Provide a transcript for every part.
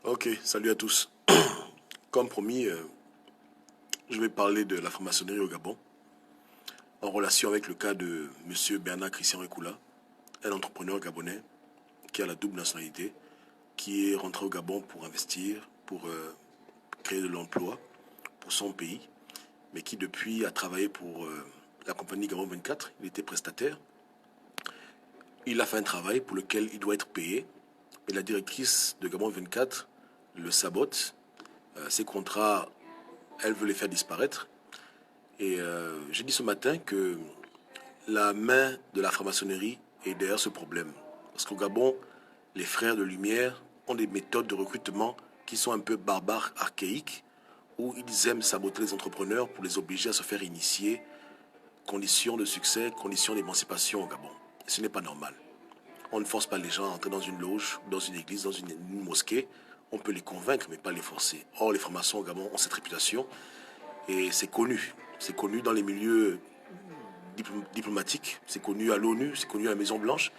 Ok, salut à tous. Comme promis, je vais parler de la franc-maçonnerie au Gabon, en relation avec le cas de M. Bernard Christian Ekula, un entrepreneur gabonais qui a la double nationalité, qui est rentré au Gabon pour investir, pour créer de l'emploi pour son pays, mais qui depuis a travaillé pour la compagnie Gabon 24. Il était prestataire. Il a fait un travail pour lequel il doit être payé, mais la directrice de Gabon 24 le sabote. Ses contrats, elle veut les faire disparaître. Et j'ai dit ce matin que la main de la franc-maçonnerie est derrière ce problème. Parce qu'au Gabon, les frères de lumière ont des méthodes de recrutement qui sont un peu barbares, archaïques, où ils aiment saboter les entrepreneurs pour les obliger à se faire initier. Conditions de succès, conditions d'émancipation au Gabon. Et ce n'est pas normal. On ne force pas les gens à entrer dans une loge, dans une église, dans une mosquée. On peut les convaincre, mais pas les forcer. Or, les francs-maçons au Gabon ont cette réputation et c'est connu. C'est connu dans les milieux diplomatiques, c'est connu à l'ONU, c'est connu à la Maison-Blanche.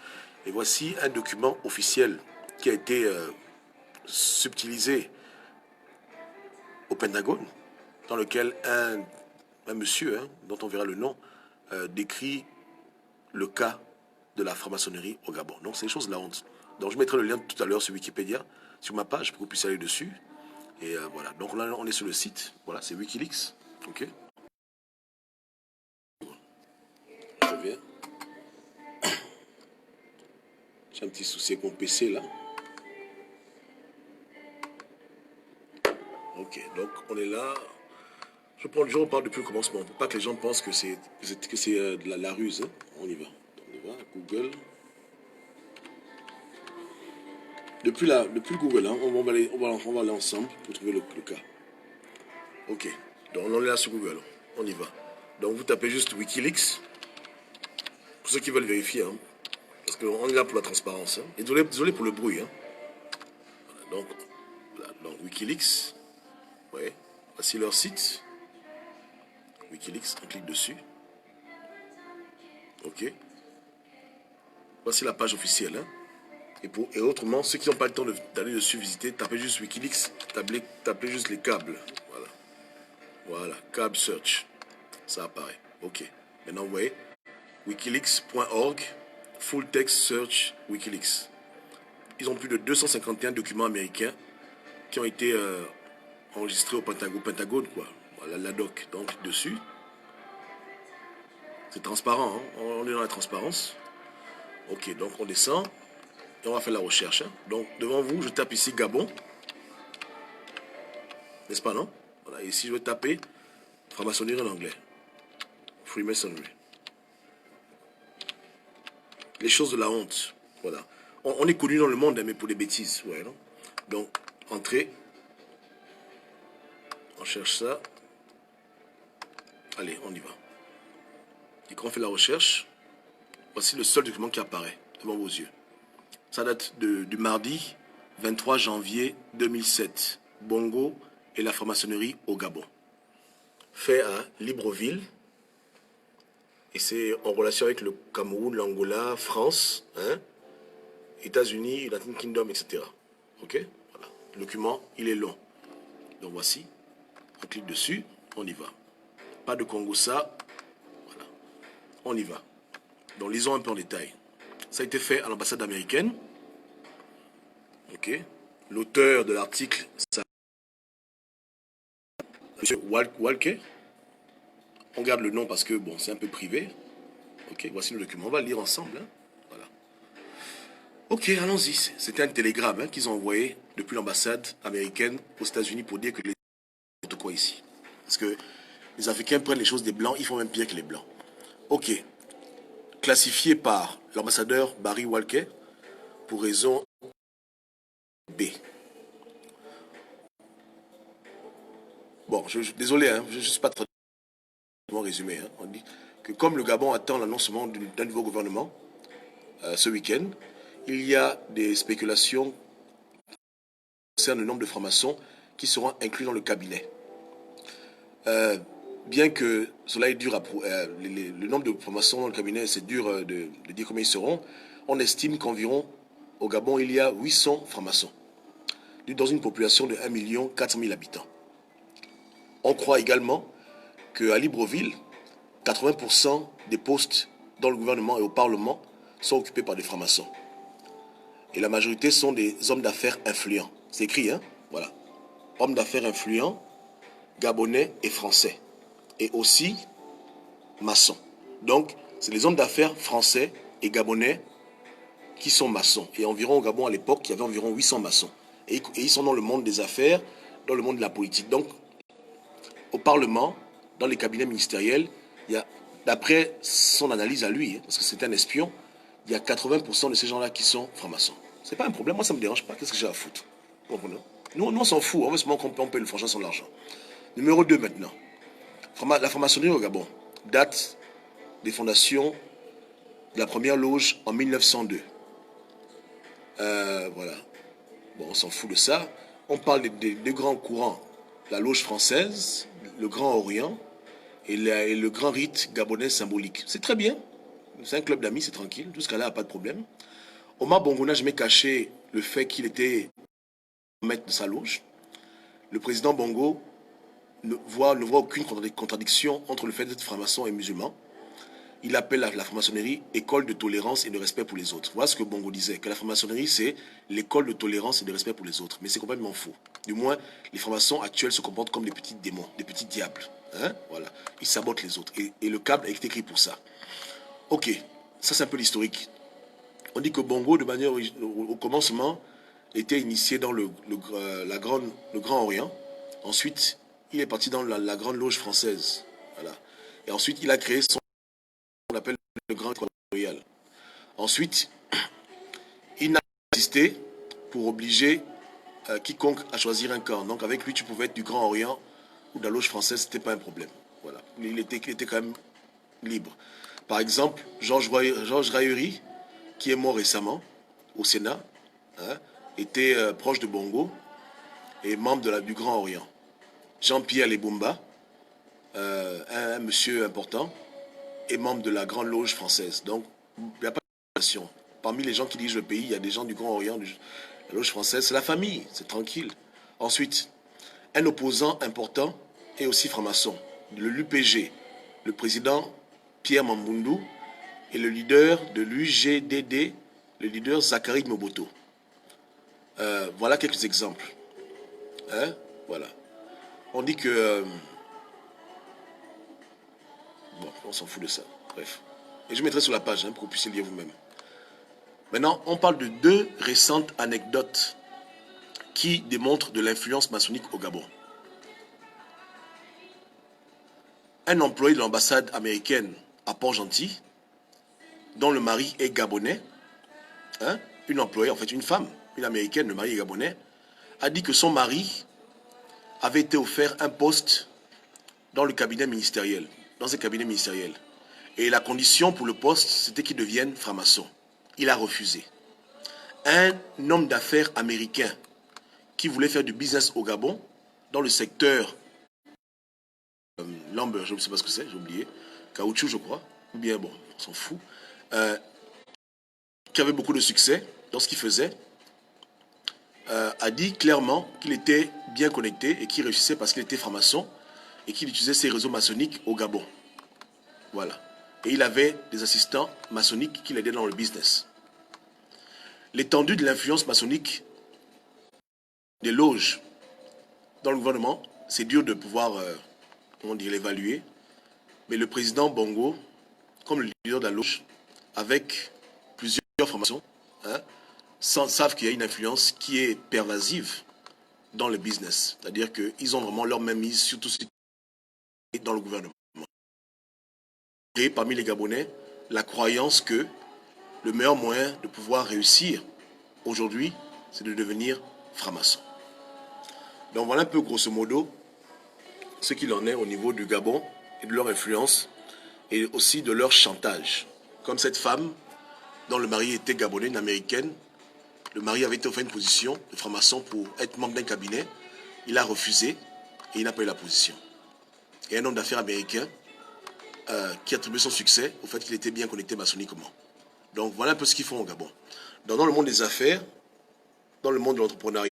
Et voici un document officiel qui a été subtilisé au Pentagone, dans lequel un monsieur, dont on verra le nom, décrit le cas de la franc-maçonnerie au Gabon. Donc c'est des choses de la honte. Donc je mettrai le lien tout à l'heure sur Wikipédia, sur ma page, pour que vous puissiez aller dessus. Et voilà. Donc là, on est sur le site. Voilà, c'est Wikileaks. Ok. Je reviens. J'ai un petit souci avec mon PC là. Ok, donc on est là. Je reparle depuis le commencement pour pas que les gens pensent que c'est de la ruse. Hein. On y va. On y va. Google. Depuis Google, hein, on va aller ensemble pour trouver le cas. Ok. Donc on est là sur Google. On y va. Donc vous tapez juste Wikileaks. Pour ceux qui veulent vérifier. Hein, parce qu'on est là pour la transparence. Hein. Et désolé pour le bruit. Hein. Donc Wikileaks. Ouais. Voici leur site. Wikileaks, on clique dessus. Ok. Voici la page officielle. Hein. Et autrement, ceux qui n'ont pas le temps d'aller dessus visiter, tapez juste Wikileaks, tapez juste les câbles. Voilà. Voilà. Câble search. Ça apparaît. Ok. Maintenant, vous voyez. Wikileaks.org. Full text search Wikileaks. Ils ont plus de 251 documents américains qui ont été enregistrés au Pentagone, quoi. Voilà, la doc. Donc, dessus. C'est transparent, hein. On est dans la transparence. Ok, donc on descend. Et on va faire la recherche. Hein. Donc, devant vous, je tape ici Gabon. N'est-ce pas, non? Voilà, ici, je vais taper franc-maçonnerie en anglais. Freemasonry. Les choses de la honte. Voilà. On est connu dans le monde, mais pour des bêtises. Ouais, non? Donc, entrée. On cherche ça. Allez, on y va. Et quand on fait la recherche, voici le seul document qui apparaît devant vos yeux. Ça date du mardi 23 janvier 2007. Bongo et la franc-maçonnerie au Gabon. Fait à Libreville. Et c'est en relation avec le Cameroun, l'Angola, France, hein, États-Unis, United Kingdom, etc. Ok? Voilà. Le document, il est long. Donc voici. On clique dessus, on y va. Pas de Congo ça. Voilà. On y va. Donc lisons un peu en détail. Ça a été fait à l'ambassade américaine. Ok? L'auteur de l'article, c'est M. Walker. On garde le nom parce que bon, c'est un peu privé. Ok, voici le document. On va le lire ensemble. Hein. Voilà. Ok, allons-y. C'était un télégramme hein, qu'ils ont envoyé depuis l'ambassade américaine aux États-Unis pour dire que les n'importe quoi ici. Parce que les Africains prennent les choses des Blancs, ils font même pire que les Blancs. Ok. Classifié par l'ambassadeur Barry Walker pour raison B. Bon, désolé, hein, je ne suis pas très résumé. Hein. On dit que comme le Gabon attend l'annoncement d'un nouveau gouvernement ce week-end, il y a des spéculations concernant le nombre de francs-maçons qui seront inclus dans le cabinet. Bien que cela est dur le nombre de francs-maçons dans le cabinet, c'est dur de dire combien ils seront, on estime qu'environ au Gabon, il y a 800 francs-maçons. dans une population de 1 400 000 habitants. On croit également qu'à Libreville, 80% des postes dans le gouvernement et au Parlement sont occupés par des francs-maçons. Et la majorité sont des hommes d'affaires influents. C'est écrit, hein? Voilà. Hommes d'affaires influents, gabonais et français. Et aussi maçons. Donc, c'est les hommes d'affaires français et gabonais qui sont maçons. Et environ au Gabon à l'époque, il y avait environ 800 maçons. Et ils sont dans le monde des affaires, dans le monde de la politique. Donc, au Parlement, dans les cabinets ministériels, il y a, d'après son analyse à lui, parce que c'est un espion, il y a 80% de ces gens-là qui sont francs-maçons. C'est pas un problème, moi ça me dérange pas, qu'est-ce que j'ai à foutre? Nous on s'en fout, on veut seulement qu'on paye le franchement sans l'argent. Numéro 2 maintenant. La franc-maçonnerie au Gabon date des fondations de la première loge en 1902. Voilà. Bon, on s'en fout de ça. On parle des deux grands courants, la loge française, le Grand Orient et le grand rite gabonais symbolique. C'est très bien. C'est un club d'amis, c'est tranquille. Jusqu'à là, pas de problème. Omar Bongo n'a jamais caché le fait qu'il était maître de sa loge. Le président Bongo ne voit aucune contradiction entre le fait d'être franc-maçon et musulman. Il appelle la franc-maçonnerie école de tolérance et de respect pour les autres. Voilà ce que Bongo disait, que la franc-maçonnerie c'est l'école de tolérance et de respect pour les autres. Mais c'est complètement faux. Du moins, les francs-maçons actuels se comportent comme des petits démons, des petits diables. Hein? Voilà. Ils sabotent les autres. Et le câble est écrit pour ça. Ok, ça c'est un peu l'historique. On dit que Bongo, de manière au commencement, était initié dans le Grand Orient. Ensuite, il est parti dans la Grande Loge française. Voilà. Et ensuite, il a créé son qu'on appelle le Grand Royal. Ensuite, il n'a pas insisté pour obliger quiconque à choisir un camp. Donc avec lui, tu pouvais être du Grand Orient ou de la Loge française, c'était pas un problème. Voilà. Il était quand même libre. Par exemple, Georges Raillery, qui est mort récemment au Sénat, hein, était proche de Bongo et membre du Grand Orient. Jean-Pierre Lebumba, un monsieur important, est membre de la Grande Loge française. Donc, il n'y a pas de relation. Parmi les gens qui dirigent le pays, il y a des gens du Grand Orient, de la Loge française. C'est la famille, c'est tranquille. Ensuite, un opposant important est aussi franc-maçon. Le l'UPG, le président Pierre Mamboundou et le leader de l'UGDD, le leader Zachary Moboto. Voilà quelques exemples. Hein? Voilà. On dit que... bon, on s'en fout de ça. Bref. Et je mettrai sur la page hein, pour que vous puissiez lire vous-même. Maintenant, on parle de deux récentes anecdotes qui démontrent de l'influence maçonnique au Gabon. Un employé de l'ambassade américaine à Port-Gentil, dont le mari est gabonais, hein, une employée, en fait une femme, une américaine, le mari est gabonais, a dit que son mari avait été offert un poste dans le cabinet ministériel, dans un cabinet ministériel. Et la condition pour le poste, c'était qu'il devienne franc-maçon. Il a refusé. Un homme d'affaires américain qui voulait faire du business au Gabon, dans le secteur lumber, je ne sais pas ce que c'est, j'ai oublié, caoutchouc je crois, ou bien bon, on s'en fout, qui avait beaucoup de succès dans ce qu'il faisait, a dit clairement qu'il était bien connecté et qu'il réussissait parce qu'il était franc-maçon et qu'il utilisait ses réseaux maçonniques au Gabon. Voilà. Et il avait des assistants maçonniques qui l'aidaient dans le business. L'étendue de l'influence maçonnique des loges dans le gouvernement, c'est dur de pouvoir, comment dire, l'évaluer. Mais le président Bongo, comme le leader de la loge, avec plusieurs formations, hein, savent qu'il y a une influence qui est pervasive dans le business. C'est-à-dire qu'ils ont vraiment leur main mise sur tout ce qui est dans le gouvernement. Et parmi les Gabonais, la croyance que le meilleur moyen de pouvoir réussir aujourd'hui, c'est de devenir franc-maçon. Donc voilà un peu grosso modo ce qu'il en est au niveau du Gabon et de leur influence et aussi de leur chantage. Comme cette femme dont le mari était gabonais, une américaine, le mari avait été offert une position de franc-maçon pour être membre d'un cabinet, il a refusé et il n'a pas eu la position. Et un homme d'affaires américain qui attribue son succès au fait qu'il était bien connecté maçonniquement. Donc voilà un peu ce qu'ils font au Gabon. Dans le monde des affaires, dans le monde de l'entrepreneuriat,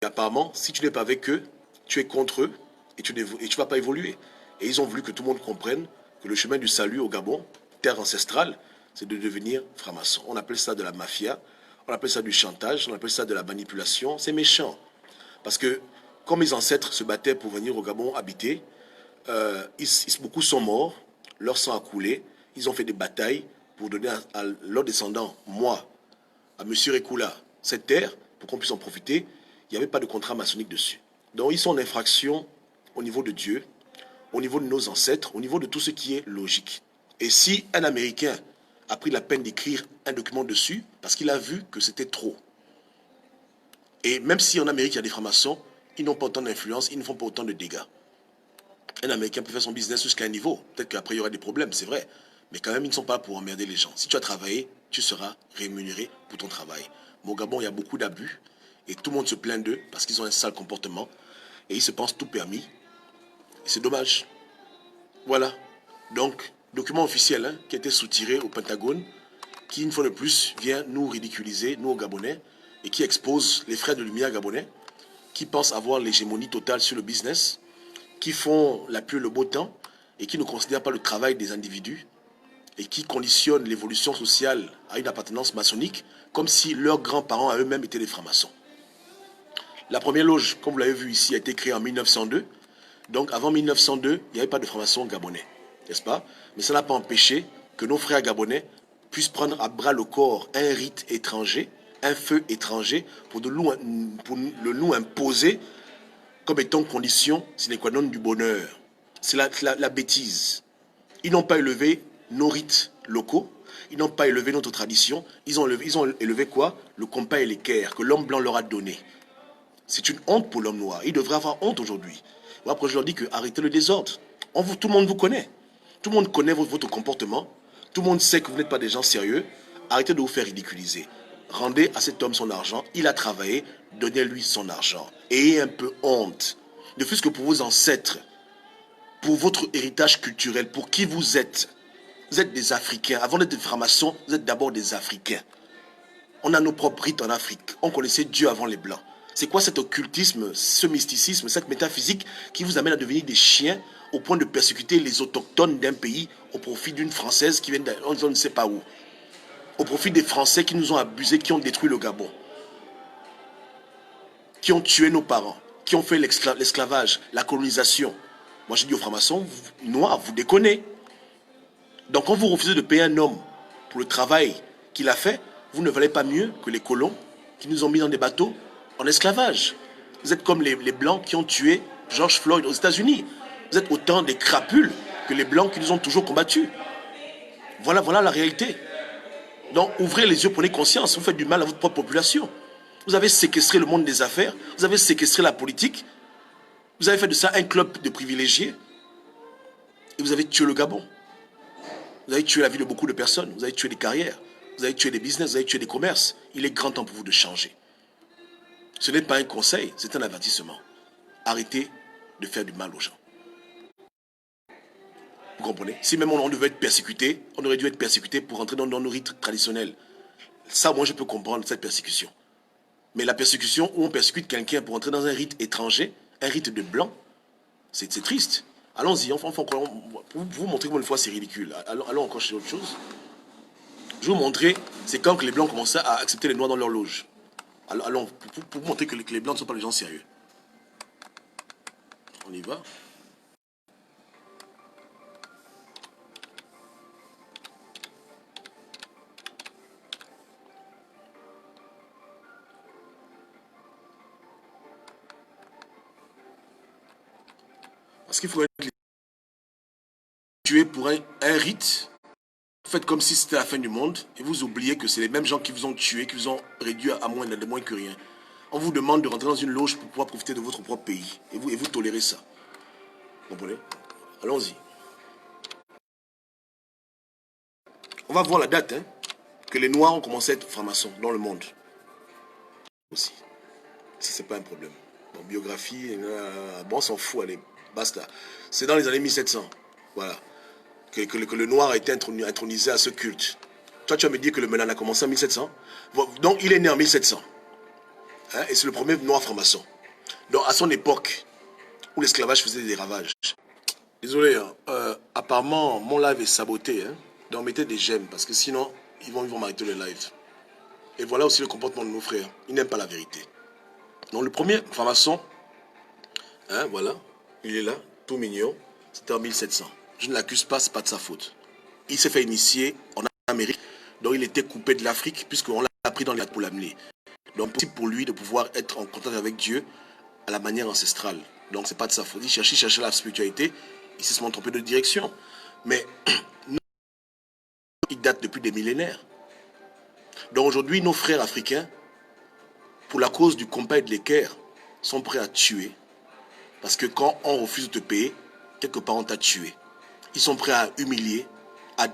apparemment, si tu n'es pas avec eux, tu es contre eux et tu ne vas pas évoluer. Et ils ont voulu que tout le monde comprenne que le chemin du salut au Gabon, terre ancestrale, c'est de devenir franc-maçon. On appelle ça de la mafia, on appelle ça du chantage, on appelle ça de la manipulation. C'est méchant. Parce que comme mes ancêtres se battaient pour venir au Gabon habiter, beaucoup sont morts, leur sang a coulé, ils ont fait des batailles pour donner à leurs descendants, moi, à M. Rekula, cette terre, pour qu'on puisse en profiter. Il n'y avait pas de contrat maçonnique dessus. Donc ils sont en infraction au niveau de Dieu, au niveau de nos ancêtres, au niveau de tout ce qui est logique. Et si un Américain a pris la peine d'écrire un document dessus, parce qu'il a vu que c'était trop. Et même si en Amérique il y a des francs-maçons, ils n'ont pas autant d'influence, ils ne font pas autant de dégâts. Un Américain peut faire son business jusqu'à un niveau. Peut-être qu'après il y aura des problèmes, c'est vrai. Mais quand même, ils ne sont pas là pour emmerder les gens. Si tu as travaillé, tu seras rémunéré pour ton travail. Mais au Gabon, il y a beaucoup d'abus. Et tout le monde se plaint d'eux parce qu'ils ont un sale comportement. Et ils se pensent tout permis. Et c'est dommage. Voilà. Donc, document officiel qui a été soutiré au Pentagone, qui, une fois de plus, vient nous ridiculiser, nous, aux Gabonais, et qui expose les frères de lumière gabonais, qui pensent avoir l'hégémonie totale sur le business, qui font la pluie et le beau temps, et qui ne considèrent pas le travail des individus, et qui conditionnent l'évolution sociale à une appartenance maçonnique, comme si leurs grands-parents à eux-mêmes étaient des francs-maçons. La première loge, comme vous l'avez vu ici, a été créée en 1902. Donc avant 1902, il n'y avait pas de francs-maçons gabonais, n'est-ce pas? Mais ça n'a pas empêché que nos frères gabonais puissent prendre à bras le corps un rite étranger, un feu étranger, pour le nous imposer comme étant condition sine qua non du bonheur. C'est la bêtise. Ils n'ont pas élevé nos rites locaux, ils n'ont pas élevé notre tradition, ils ont élevé quoi? Le compas et l'équerre que l'homme blanc leur a donné. C'est une honte pour l'homme noir. Il devrait avoir honte aujourd'hui. Après, je leur dis que arrêtez le désordre. Tout le monde vous connaît. Tout le monde connaît votre comportement. Tout le monde sait que vous n'êtes pas des gens sérieux. Arrêtez de vous faire ridiculiser. Rendez à cet homme son argent. Il a travaillé. Donnez-lui son argent. Ayez un peu honte. Ne fût-ce que pour vos ancêtres, pour votre héritage culturel, pour qui vous êtes. Vous êtes des Africains. Avant d'être des francs-maçons, vous êtes d'abord des Africains. On a nos propres rites en Afrique. On connaissait Dieu avant les Blancs. C'est quoi cet occultisme, ce mysticisme, cette métaphysique qui vous amène à devenir des chiens au point de persécuter les autochtones d'un pays au profit d'une Française qui vient on ne sait pas où. Au profit des Français qui nous ont abusés, qui ont détruit le Gabon. Qui ont tué nos parents, qui ont fait l'esclavage, la colonisation. Moi je dis aux francs-maçons, noirs, vous déconnez. Donc quand vous refusez de payer un homme pour le travail qu'il a fait, vous ne valez pas mieux que les colons qui nous ont mis dans des bateaux en esclavage. Vous êtes comme les Blancs qui ont tué George Floyd aux États-Unis. Vous êtes autant des crapules que les Blancs qui nous ont toujours combattus. Voilà la réalité. Donc ouvrez les yeux, prenez conscience. Vous faites du mal à votre propre population. Vous avez séquestré le monde des affaires. Vous avez séquestré la politique. Vous avez fait de ça un club de privilégiés. Et vous avez tué le Gabon. Vous avez tué la vie de beaucoup de personnes. Vous avez tué des carrières. Vous avez tué des business. Vous avez tué des commerces. Il est grand temps pour vous de changer. Ce n'est pas un conseil, c'est un avertissement. Arrêtez de faire du mal aux gens. Vous comprenez? Si même on devait être persécuté, on aurait dû être persécuté pour entrer dans nos rites traditionnels. Ça, moi, je peux comprendre cette persécution. Mais la persécution où on persécute quelqu'un pour entrer dans un rite étranger, un rite de blanc, c'est triste. Allons-y, pour vous montrer comment une fois c'est ridicule. Allons encore chez autre chose. Je vais vous montrer, c'est quand que les blancs commençaient à accepter les noirs dans leur loge. Allons, pour montrer que les blancs ne sont pas des gens sérieux. On y va. Parce qu'il faut être tué pour un rite. Vous faites comme si c'était la fin du monde et vous oubliez que c'est les mêmes gens qui vous ont tué, qui vous ont réduit à moins que rien. On vous demande de rentrer dans une loge pour pouvoir profiter de votre propre pays. Et vous tolérez ça. Vous comprenez? Allons-y. On va voir la date que les Noirs ont commencé à être francs-maçons dans le monde. Aussi. Si c'est pas un problème. Bon, biographie, bon, on s'en fout, allez, basta. C'est dans les années 1700. Voilà. Que le noir a été intronisé à ce culte. Toi, tu vas me dire que le Melan a commencé en 1700. Donc, il est né en 1700. Hein, et c'est le premier noir franc-maçon. Donc à son époque, où l'esclavage faisait des ravages. Désolé, hein, apparemment mon live est saboté. Hein, donc mettez des j'aime parce que sinon ils vont m'arrêter le live. Et voilà aussi le comportement de nos frères. Ils n'aiment pas la vérité. Donc le premier franc-maçon, hein, voilà, il est là, tout mignon. C'était en 1700. Je ne l'accuse pas, c'est pas de sa faute. Il s'est fait initier en Amérique, donc il était coupé de l'Afrique puisqu'on l'a pris dans les lacs pour l'amener. Donc possible pour lui de pouvoir être en contact avec Dieu à la manière ancestrale. Donc c'est pas de sa faute. Il cherchait la spiritualité, il s'est seulement trompé de direction. Mais il date depuis des millénaires. Donc aujourd'hui, nos frères africains, pour la cause du compas et de l'équerre, sont prêts à tuer. Parce que quand on refuse de te payer, quelque part on t'a tué. Ils sont prêts à humilier, à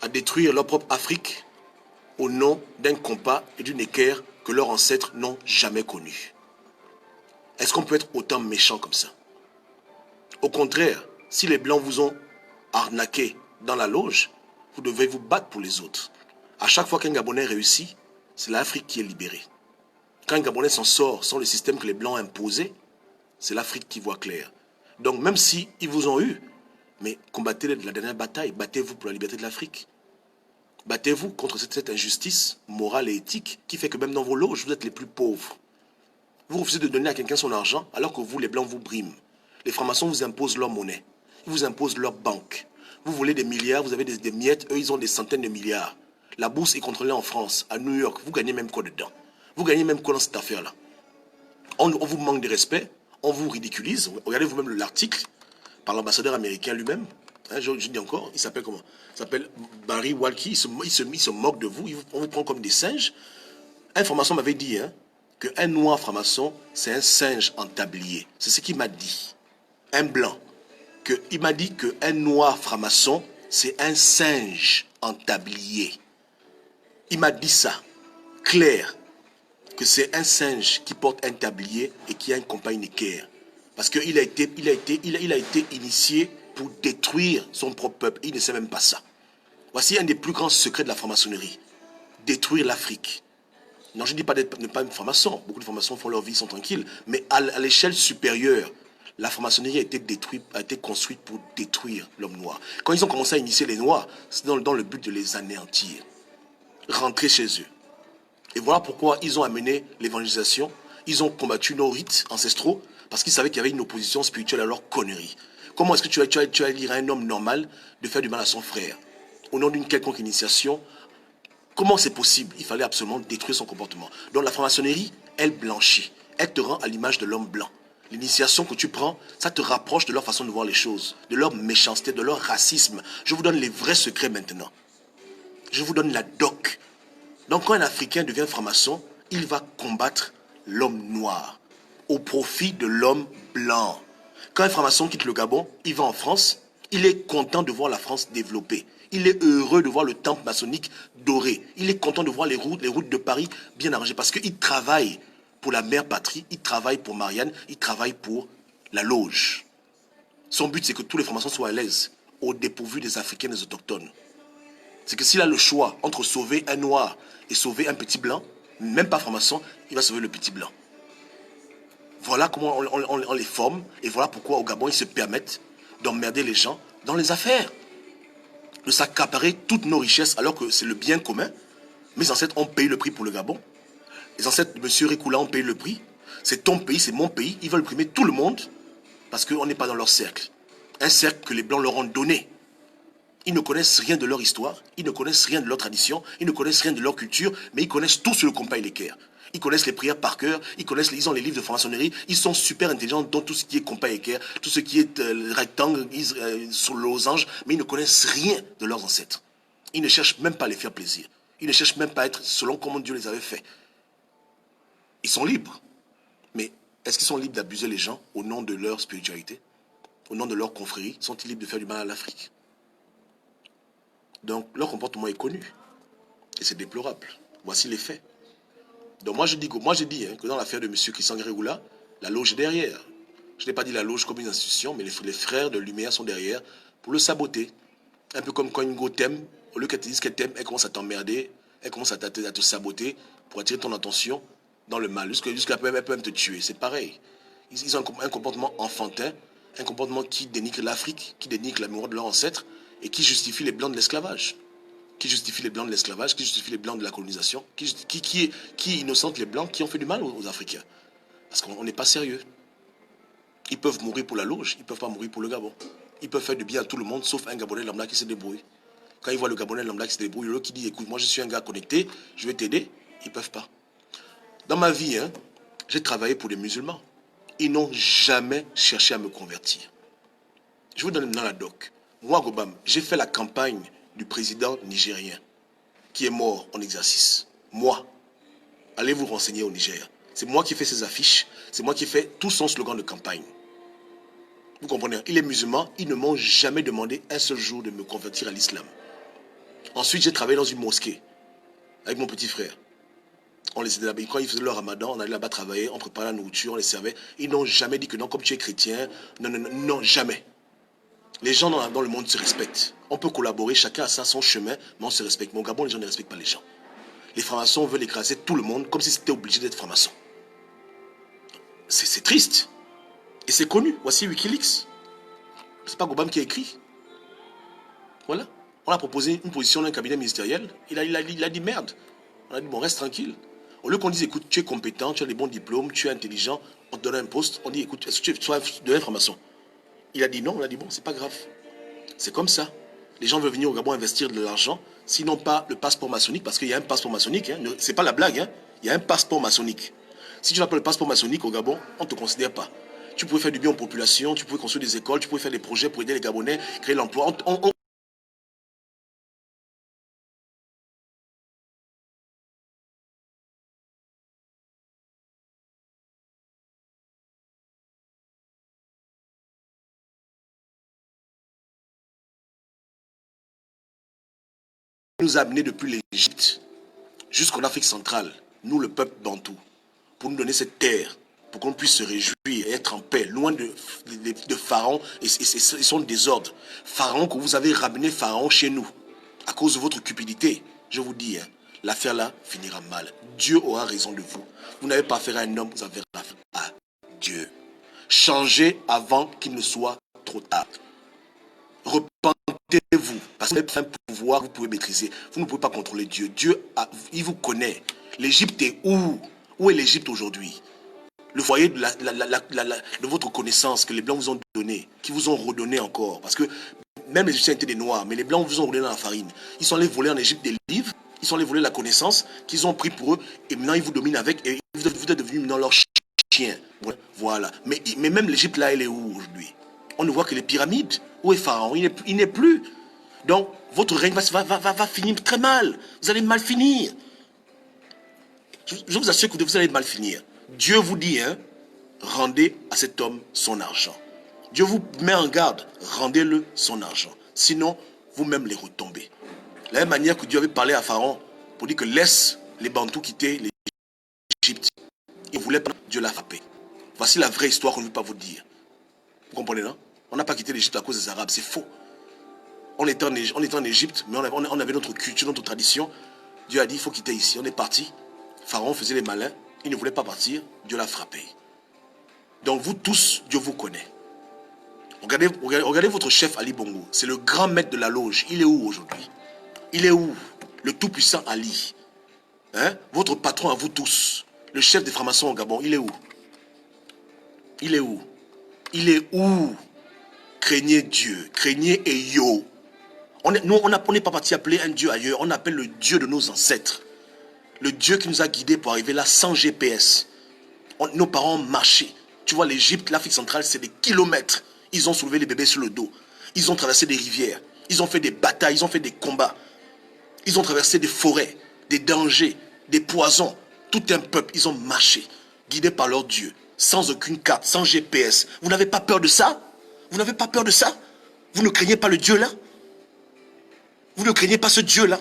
détruire leur propre Afrique au nom d'un compas et d'une équerre que leurs ancêtres n'ont jamais connu. Est-ce qu'on peut être autant méchant comme ça? Au contraire, si les Blancs vous ont arnaqué dans la loge, vous devez vous battre pour les autres. À chaque fois qu'un Gabonais réussit, c'est l'Afrique qui est libérée. Quand un Gabonais s'en sort sans le système que les Blancs ont imposé, c'est l'Afrique qui voit clair. Donc même si ils vous ont eu, mais combattez la dernière bataille, battez-vous pour la liberté de l'Afrique. Battez-vous contre cette injustice morale et éthique qui fait que même dans vos loges, vous êtes les plus pauvres. Vous refusez de donner à quelqu'un son argent alors que vous, les Blancs, vous briment. Les francs-maçons vous imposent leur monnaie. Ils vous imposent leur banque. Vous voulez des milliards, vous avez des miettes, eux, ils ont des centaines de milliards. La bourse est contrôlée en France, à New York. Vous gagnez même quoi dedans? Vous gagnez même quoi dans cette affaire-là? On vous manque de respect, on vous ridiculise. Regardez vous-même l'article par l'ambassadeur américain lui-même. Hein, je dis encore, il s'appelle comment? Il s'appelle Barry Walkie. Il se moque de vous, on vous prend comme des singes. Un franc-maçon m'avait dit hein, qu'un noir franc-maçon, c'est un singe en tablier. C'est ce qu'il m'a dit. Un blanc. Il m'a dit qu'un noir franc-maçon, c'est un singe en tablier. Il m'a dit ça, clair, que c'est un singe qui porte un tablier et qui a une compagne équerre. Parce qu'il a été initié pour détruire son propre peuple. Il ne sait même pas ça. Voici un des plus grands secrets de la franc-maçonnerie. Détruire l'Afrique. Non, je ne dis pas ne pas être franc-maçon. Beaucoup de francs-maçons font leur vie, ils sont tranquilles. Mais à l'échelle supérieure, la franc-maçonnerie a été construite pour détruire l'homme noir. Quand ils ont commencé à initier les noirs, c'est dans le but de les anéantir. Rentrer chez eux. Et voilà pourquoi ils ont amené l'évangélisation. Ils ont combattu nos rites ancestraux parce qu'ils savaient qu'il y avait une opposition spirituelle à leur connerie. Comment est-ce que tu vas dire à un homme normal de faire du mal à son frère au nom d'une quelconque initiation? Comment c'est possible? Il fallait absolument détruire son comportement. Donc la franc-maçonnerie, elle blanchit. Elle te rend à l'image de l'homme blanc. L'initiation que tu prends, ça te rapproche de leur façon de voir les choses, de leur méchanceté, de leur racisme. Je vous donne les vrais secrets maintenant. Je vous donne la doc. Donc quand un Africain devient franc-maçon, il va combattre l'homme noir au profit de l'homme blanc. Quand un franc-maçon quitte le Gabon, il va en France, il est content de voir la France développée. Il est heureux de voir le temple maçonnique doré. Il est content de voir les routes de Paris bien arrangées parce qu'il travaille pour la mère patrie, il travaille pour Marianne, il travaille pour la loge. Son but, c'est que tous les francs-maçons soient à l'aise, au dépourvu des Africains et des Autochtones. C'est que s'il a le choix entre sauver un noir et sauver un petit blanc, même pas franc-maçon, il va sauver le petit blanc. Voilà comment on les forme et voilà pourquoi au Gabon, ils se permettent d'emmerder les gens dans les affaires. De s'accaparer toutes nos richesses alors que c'est le bien commun. Mes ancêtres ont payé le prix pour le Gabon. Les ancêtres de M. Récoula ont payé le prix. C'est ton pays, c'est mon pays. Ils veulent primer tout le monde parce qu'on n'est pas dans leur cercle. Un cercle que les Blancs leur ont donné. Ils ne connaissent rien de leur histoire, ils ne connaissent rien de leur tradition, ils ne connaissent rien de leur culture, mais ils connaissent tout sur le compas et l'équerre. Ils connaissent les prières par cœur, ils ont les livres de franc-maçonnerie, ils sont super intelligents dans tout ce qui est compas et équerre, tout ce qui est rectangle, sur le losange, mais ils ne connaissent rien de leurs ancêtres. Ils ne cherchent même pas à les faire plaisir. Ils ne cherchent même pas à être selon comment Dieu les avait fait. Ils sont libres. Mais est-ce qu'ils sont libres d'abuser les gens au nom de leur spiritualité? Au nom de leur confrérie? Sont-ils libres de faire du mal à l'Afrique? Donc leur comportement est connu. Et c'est déplorable. Voici les faits. Donc moi je dis que dans l'affaire de M. Christian Régoula, la loge est derrière. Je n'ai pas dit la loge comme une institution, mais les frères de Lumière sont derrière pour le saboter. Un peu comme quand une go t'aime, au lieu qu'elle te dise qu'elle t'aime, elle commence à t'emmerder, elle commence à te saboter pour attirer ton attention dans le mal, jusqu'à elles peuvent te tuer. C'est pareil. Ils ont un comportement enfantin, un comportement qui dénigre l'Afrique, qui dénigre la mémoire de leurs ancêtres et qui justifie les blancs de l'esclavage. Qui justifie les blancs de l'esclavage, qui justifie les blancs de la colonisation, qui innocente les blancs qui ont fait du mal aux Africains. Parce qu'on n'est pas sérieux. Ils peuvent mourir pour la loge, ils ne peuvent pas mourir pour le Gabon. Ils peuvent faire du bien à tout le monde, sauf un Gabonais lambda qui se débrouille. Quand ils voient le Gabonais lambda qui se débrouille, l'autre qui dit, écoute, moi je suis un gars connecté, je vais t'aider, ils ne peuvent pas. Dans ma vie, j'ai travaillé pour des musulmans. Ils n'ont jamais cherché à me convertir. Je vous donne maintenant la doc. Moi, Gobam, j'ai fait la campagne du président nigérien qui est mort en exercice. Moi. Allez vous renseigner au Niger. C'est moi qui ai fait ses affiches. C'est moi qui ai fait tout son slogan de campagne. Vous comprenez? Il est musulman. Ils ne m'ont jamais demandé un seul jour de me convertir à l'islam. Ensuite, j'ai travaillé dans une mosquée avec mon petit frère. On les aidait là-bas. Quand ils faisaient leur ramadan, on allait là-bas travailler, on préparait la nourriture, on les servait. Ils n'ont jamais dit que non, comme tu es chrétien. Non, non, non, non, jamais. Les gens dans le monde se respectent. On peut collaborer, chacun a son chemin, mais on se respecte. Mais au Gabon, les gens ne respectent pas les gens. Les francs-maçons veulent écraser tout le monde comme si c'était obligé d'être franc-maçon. C'est triste. Et c'est connu. Voici Wikileaks. C'est pas Gobam qui a écrit. Voilà. On a proposé une position d'un cabinet ministériel. Il a dit merde. On a dit bon, reste tranquille. Au lieu qu'on dise écoute, tu es compétent, tu as des bons diplômes, tu es intelligent, on te donne un poste, on dit écoute, est-ce que tu es un franc-maçon? Il a dit non, on a dit bon, c'est pas grave. C'est comme ça. Les gens veulent venir au Gabon investir de l'argent, sinon pas le passeport maçonnique, parce qu'il y a un passeport maçonnique, c'est pas la blague, il y a un passeport maçonnique. Si tu n'as pas le passeport maçonnique au Gabon, on ne te considère pas. Tu pouvais faire du bien aux populations, tu pouvais construire des écoles, tu pouvais faire des projets pour aider les Gabonais, créer l'emploi. On nous a amenés depuis l'Égypte jusqu'en Afrique centrale, nous le peuple bantou, pour nous donner cette terre, pour qu'on puisse se réjouir et être en paix, loin de Pharaon et son désordre. Pharaon, que vous avez ramené Pharaon chez nous, à cause de votre cupidité, je vous dis, l'affaire là finira mal. Dieu aura raison de vous. Vous n'avez pas affaire à un homme, vous avez affaire à Dieu. Changez avant qu'il ne soit trop tard. Repentez-vous, parce que vous avez un pouvoir que vous pouvez maîtriser. Vous ne pouvez pas contrôler Dieu. Dieu, il vous connaît. L'Égypte est où? Où est l'Égypte aujourd'hui? Le foyer de votre connaissance que les Blancs vous ont donné, qui vous ont redonné encore. Parce que même les Égyptiens étaient des Noirs, mais les Blancs vous ont redonné dans la farine. Ils sont allés voler en Égypte des livres, ils sont allés voler la connaissance qu'ils ont pris pour eux, et maintenant ils vous dominent avec, et vous êtes devenus maintenant leurs chiens. Voilà. Mais même l'Égypte là, elle est où aujourd'hui? On ne voit que les pyramides. Où est Pharaon? Il n'est plus. Donc, votre règne va finir très mal. Vous allez mal finir. Je vous assure que vous allez mal finir. Dieu vous dit, rendez à cet homme son argent. Dieu vous met en garde, rendez-le son argent. Sinon, vous-même les retombez. De la même manière que Dieu avait parlé à Pharaon pour dire que laisse les Bantous quitter l'Égypte. Il ne voulait pas, Dieu l'a frappé. Voici la vraie histoire qu'on ne veut pas vous dire. Vous comprenez, non? On n'a pas quitté l'Égypte à cause des Arabes, c'est faux. On était en Égypte, mais on avait notre culture, notre tradition. Dieu a dit, il faut quitter ici. On est parti. Pharaon faisait les malins. Il ne voulait pas partir. Dieu l'a frappé. Donc vous tous, Dieu vous connaît. Regardez votre chef Ali Bongo. C'est le grand maître de la loge. Il est où aujourd'hui? Il est où? Le tout-puissant Ali. Votre patron à vous tous. Le chef des francs-maçons au Gabon. Il est où? Il est où? Il est où? Craignez Dieu. Craignez Eyo. On n'est pas parti appeler un Dieu ailleurs. On appelle le Dieu de nos ancêtres. Le Dieu qui nous a guidés pour arriver là sans GPS. Nos parents ont marché. Tu vois, l'Égypte, l'Afrique centrale, c'est des kilomètres. Ils ont soulevé les bébés sur le dos. Ils ont traversé des rivières. Ils ont fait des batailles. Ils ont fait des combats. Ils ont traversé des forêts, des dangers, des poisons. Tout un peuple, ils ont marché, guidés par leur Dieu, sans aucune carte, sans GPS. Vous n'avez pas peur de ça? Vous n'avez pas peur de ça? Vous ne craignez pas le Dieu là? Vous ne craignez pas ce Dieu là?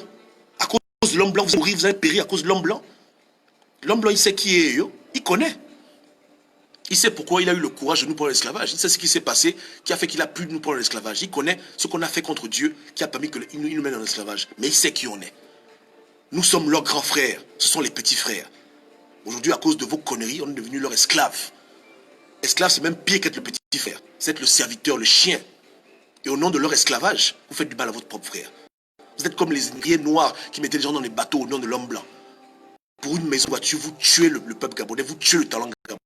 À cause de l'homme blanc, vous allez mourir, vous allez périr à cause de l'homme blanc. L'homme blanc, il sait qui est, il connaît. Il sait pourquoi il a eu le courage de nous prendre l'esclavage. Il sait ce qui s'est passé, qui a fait qu'il a pu nous prendre l'esclavage. Il connaît ce qu'on a fait contre Dieu, qui a permis qu'il nous mène dans l'esclavage. Mais il sait qui on est. Nous sommes leurs grands frères, ce sont les petits frères. Aujourd'hui, à cause de vos conneries, on est devenu leur esclave. Esclave, c'est même pire qu'être le petit frère. C'est être le serviteur, le chien. Et au nom de leur esclavage, vous faites du mal à votre propre frère. Vous êtes comme les ouvriers noirs qui mettaient les gens dans les bateaux au nom de l'homme blanc. Pour une maison voiture, vous tuez le peuple gabonais, vous tuez le talent gabonais.